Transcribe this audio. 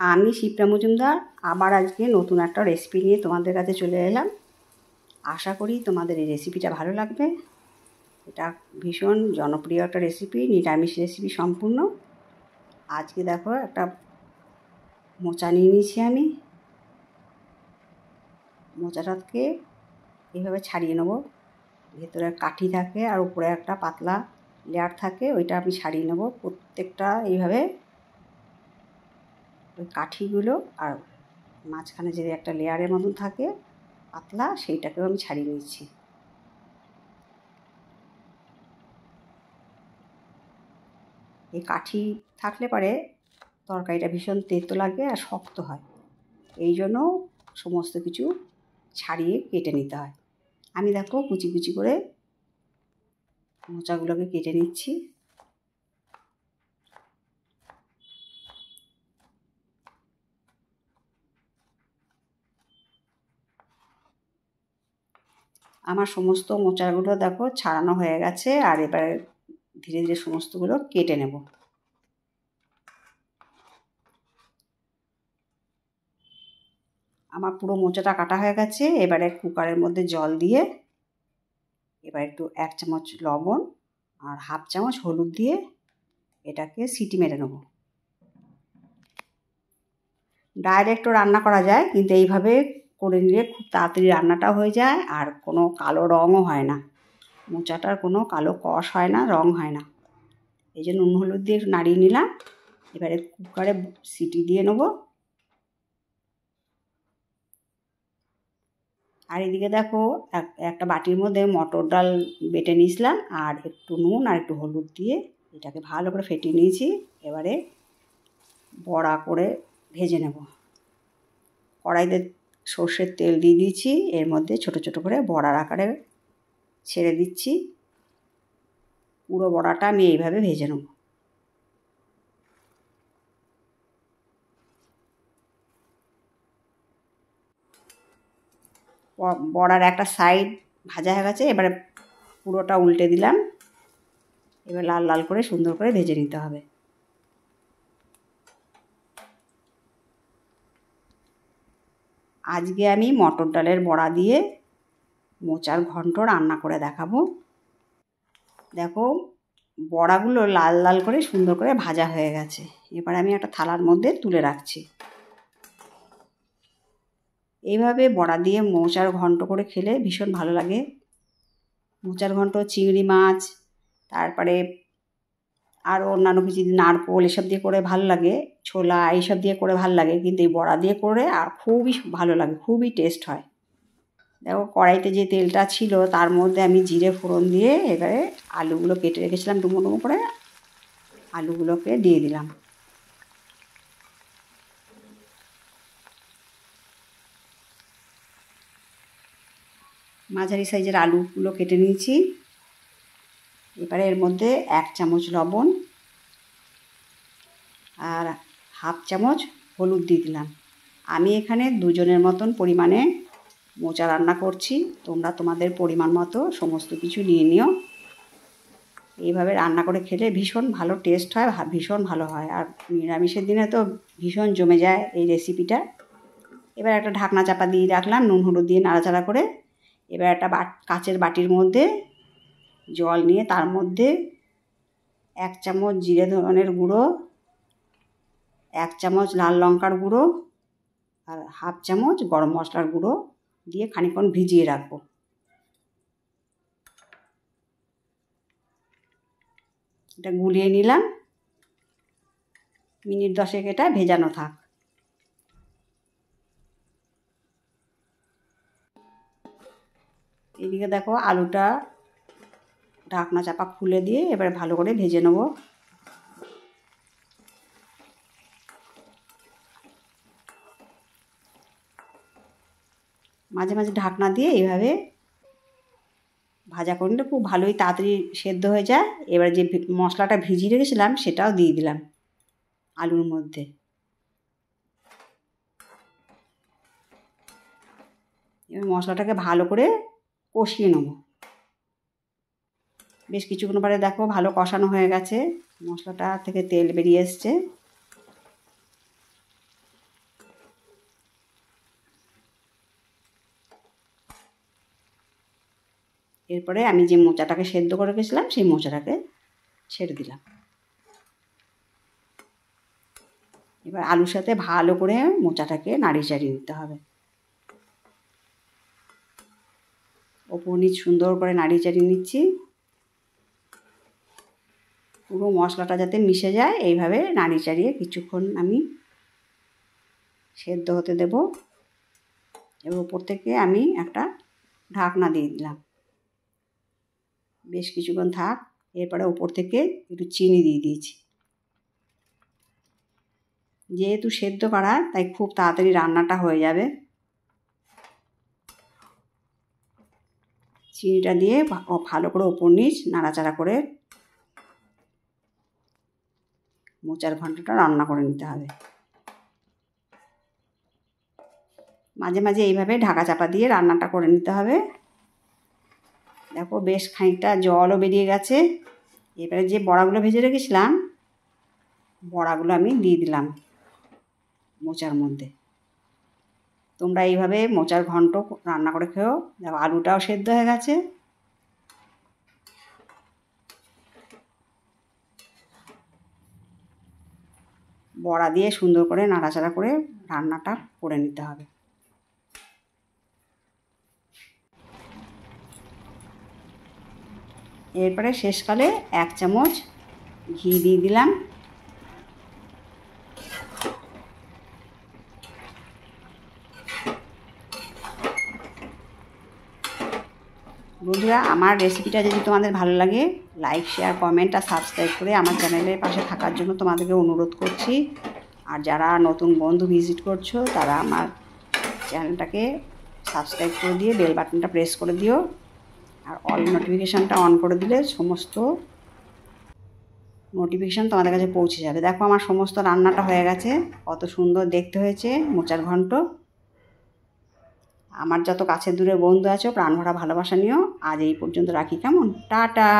আমি শিপ্রা মজুমদার আবার আজকে নতুন একটা রেসিপি নিয়ে তোমাদের কাছে চলে এলাম। আশা করি তোমাদের এই রেসিপিটা ভালো লাগবে। এটা ভীষণ জনপ্রিয় একটা রেসিপি, নিরামিষ রেসিপি সম্পূর্ণ। আজকে দেখো একটা মোচা নিয়ে নিয়েছি আমি। মোচাটাকে এইভাবে ছাড়িয়ে নেব। ভেতরে কাঠি থাকে আর উপরে একটা পাতলা লেয়ার থাকে, ওইটা আমি ছাড়িয়ে নেব। প্রত্যেকটা এইভাবে ওই কাঠিগুলো আর মাঝখানে যে একটা লেয়ারের মতন থাকে পাতলা, সেইটাকেও আমি ছাড়িয়ে নিচ্ছি। এই কাঠি থাকলে পরে তরকারিটা ভীষণ তেতো লাগে আর শক্ত হয়, এই জন্য সমস্ত কিছু ছাড়িয়ে কেটে নিতে হয়। আমি দেখো কুচি কুচি করে মোচাগুলোকে কেটে নিচ্ছি। আমার সমস্ত মোচাগুলো দেখো ছাড়ানো হয়ে গেছে, আর এবারে ধীরে ধীরে সমস্তগুলো কেটে নেব। আমার পুরো মোচাটা কাটা হয়ে গেছে। এবারে কুকারের মধ্যে জল দিয়ে এবার একটু 1 চামচ লবণ আর 1/2 চামচ হলুদ দিয়ে এটাকে সিটি মেরে নেব। ডাইরেক্টও রান্না করা যায়, কিন্তু এইভাবে করে নিলে খুব তাড়াতাড়ি রান্নাটা হয়ে যায় আর কোনো কালো রঙও হয় না, মোচাটার কোনো কালো কষ হয় না, রং হয় না। এই জন্য নুন হলুদ দিয়ে একটু নাড়িয়ে নিলাম। এবারে কুকারে সিটি দিয়ে নেব। আর এদিকে দেখো একটা বাটির মধ্যে মটর ডাল বেটে নিয়েছিলাম, আর একটু নুন আর একটু হলুদ দিয়ে এটাকে ভালো করে ফেটিয়ে নিয়েছি। এবারে বড়া করে ভেজে নেব। কড়াইতে সর্ষের তেল দিয়ে দিয়েছি, এর মধ্যে ছোট ছোট করে বড়ার আকারে ছেড়ে দিচ্ছি। পুরো বড়াটা আমি এইভাবে ভেজে নেব। বড়ার একটা সাইড ভাজা হয়ে গেছে, এবারে পুরোটা উল্টে দিলাম। এবার লাল লাল করে সুন্দর করে ভেজে নিতে হবে। আজকে আমি মটর ডালের বড়া দিয়ে মোচার ঘন্ট রান্না করে দেখাবো। দেখো বড়াগুলো লাল লাল করে সুন্দর করে ভাজা হয়ে গেছে। এবার আমি একটা থালার মধ্যে তুলে রাখছি। এইভাবে বড়া দিয়ে মোচার ঘন্ট করে খেলে ভীষণ ভালো লাগে। মোচার ঘন্ট চিংড়ি মাছ, তারপরে আরও অন্যান্য কিছু নারকোল এসব দিয়ে করে ভালো লাগে, ছোলা এইসব দিয়ে করে ভালো লাগে, কিন্তু এই বড়া দিয়ে করে আর খুবই ভালো লাগে, খুবই টেস্ট হয়। দেখো কড়াইতে যে তেলটা ছিল তার মধ্যে আমি জিরে ফোড়ন দিয়ে এবারে আলুগুলো কেটে রেখেছিলাম ডুমো ডুমো করে, আলুগুলোকে দিয়ে দিলাম। মাঝারি সাইজের আলুগুলো কেটে নিয়েছি। এবারে এর মধ্যে 1 চামচ লবণ আর 1/2 চামচ হলুদ দিয়ে দিলাম। আমি এখানে 2 জনের মতন পরিমাণে মোচা রান্না করছি, তোমরা তোমাদের পরিমাণ মতো সমস্ত কিছু নিয়ে নিও। এইভাবে রান্না করে খেলে ভীষণ ভালো টেস্ট হয়, ভীষণ ভালো হয়, আর নিরামিষের দিনে তো ভীষণ জমে যায় এই রেসিপিটা। এবার একটা ঢাকনা চাপা দিয়ে রাখলাম, নুন হলুদ দিয়ে নাড়াচাড়া করে। এবার একটা কাচের বাটির মধ্যে জল নিয়ে তার মধ্যে 1 চামচ জিরে ধনের গুঁড়ো, 1 চামচ লাল লঙ্কার গুঁড়ো আর 1/2 চামচ গরম মশলার গুঁড়ো দিয়ে খানিকক্ষণ ভিজিয়ে রাখবো। এটা গুলিয়ে নিলাম। মিনিট 10 এটা ভেজানো থাক। এদিকে দেখো আলুটা ঢাকনা চাপা খুলে দিয়ে এবারে ভালো করে ভেজে নেব। মাঝে মাঝে ঢাকনা দিয়ে এইভাবে ভাজা করলে খুব ভালোই তাড়াতাড়ি সেদ্ধ হয়ে যায়। এবার যে মশলাটা ভিজিয়ে রেখেছিলাম সেটাও দিয়ে দিলাম আলুর মধ্যে। এবার মশলাটাকে ভালো করে কষিয়ে নেব। বেশ কিছুক্ষণ পরে দেখো ভালো কষানো হয়ে গেছে, মশলাটা থেকে তেল বেরিয়ে এসছে। এরপরে আমি যে মোচাটাকে সেদ্ধ করে রেখেছিলাম সেই মোচাটাকে ছেড়ে দিলাম। এবার আলুর সাথে ভালো করে মোচাটাকে নাড়িয়ে চাড়িয়ে নিতে হবে। ওপর নিচ সুন্দর করে নাড়িয়ে চাড়িয়ে নিচ্ছি। পুরো মশলাটা যাতে মিশে যায় এইভাবে নাড়িয়ে চাড়িয়ে কিছুক্ষণ আমি সেদ্ধ হতে দেব। এবার উপর থেকে আমি একটা ঢাকনা দিয়ে দিলাম, বেশ কিছুক্ষণ থাক। এরপরে উপর থেকে একটু চিনি দিয়ে দিয়েছি। যেহেতু সেদ্ধ করা তাই খুব তাড়াতাড়ি রান্নাটা হয়ে যাবে। চিনিটা দিয়ে ভালো করে ওপর নিচ নাড়াচাড়া করে মোচার ঘন্টটা রান্না করে নিতে হবে। মাঝে মাঝে এইভাবে ঢাকা চাপা দিয়ে রান্নাটা করে নিতে হবে। দেখো বেশ খানিকটা জলও বেরিয়ে গেছে। এবারে যে বড়াগুলো ভেজে রেখেছিলাম বড়াগুলো আমি দিয়ে দিলাম মোচার মধ্যে। তোমরা এইভাবে মোচার ঘন্ট রান্না করে খেও। দেখো আলুটাও সেদ্ধ হয়ে গেছে। বড়া দিয়ে সুন্দর করে নাড়াচাড়া করে রান্নাটা করে নিতে হবে। এরপরে শেষকালে 1 চামচ ঘি দিয়ে দিলাম। বন্ধুরা, আমার রেসিপিটা যদি তোমাদের ভালো লাগে লাইক, শেয়ার, কমেন্ট আর সাবস্ক্রাইব করে আমার চ্যানেলের পাশে থাকার জন্য তোমাদেরকে অনুরোধ করছি। আর যারা নতুন বন্ধু ভিজিট করছো তারা আমার চ্যানেলটাকে সাবস্ক্রাইব করে দিয়ে বেল বাটনটা প্রেস করে দিও। আর অল নোটিফিকেশানটা অন করে দিলে সমস্ত নোটিফিকেশান তোমাদের কাছে পৌঁছে যাবে। দেখো আমার সমস্ত রান্নাটা হয়ে গেছে, কত সুন্দর দেখতে হয়েছে মোচার ঘন্ট। আমার যত কাছের দূরে বন্ধু আছো প্রাণ ভরা ভালোবাসা নিও। আজ এই পর্যন্ত রাখি, কেমন? টাটা।